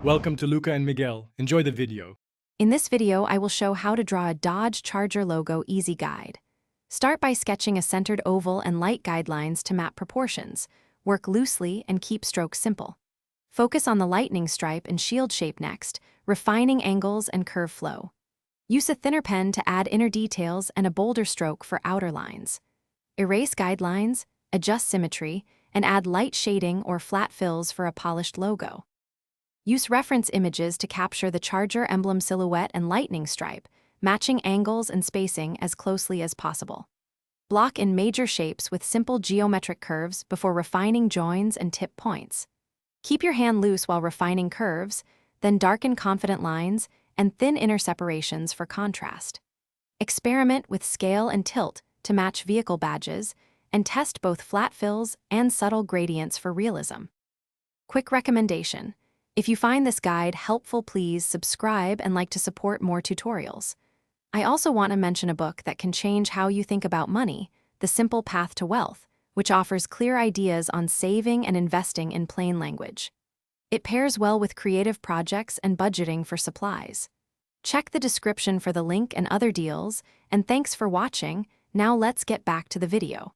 Welcome to Luca and Miguel. Enjoy the video. In this video, I will show how to draw a Dodge Charger logo easy guide. Start by sketching a centered oval and light guidelines to map proportions. Work loosely and keep strokes simple. Focus on the lightning stripe and shield shape next, refining angles and curve flow. Use a thinner pen to add inner details and a bolder stroke for outer lines. Erase guidelines, adjust symmetry, and add light shading or flat fills for a polished logo. Use reference images to capture the Charger emblem silhouette and lightning stripe, matching angles and spacing as closely as possible. Block in major shapes with simple geometric curves before refining joins and tip points. Keep your hand loose while refining curves, then darken confident lines and thin inner separations for contrast. Experiment with scale and tilt to match vehicle badges, and test both flat fills and subtle gradients for realism. Quick recommendation: if you find this guide helpful, please subscribe and like to support more tutorials. I also want to mention a book that can change how you think about money, The Simple Path to Wealth, which offers clear ideas on saving and investing in plain language. It pairs well with creative projects and budgeting for supplies. Check the description for the link and other deals, and thanks for watching. Now let's get back to the video.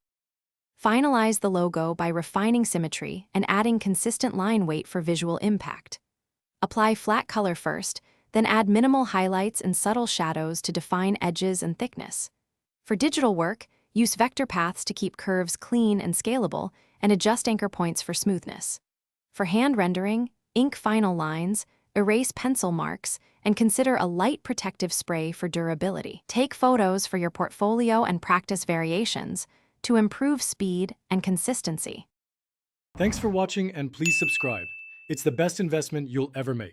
Finalize the logo by refining symmetry and adding consistent line weight for visual impact. Apply flat color first, then add minimal highlights and subtle shadows to define edges and thickness. For digital work, use vector paths to keep curves clean and scalable, and adjust anchor points for smoothness. For hand rendering, ink final lines, erase pencil marks, and consider a light protective spray for durability. Take photos for your portfolio and practice variations to improve speed and consistency. Thanks for watching and please subscribe. It's the best investment you'll ever make.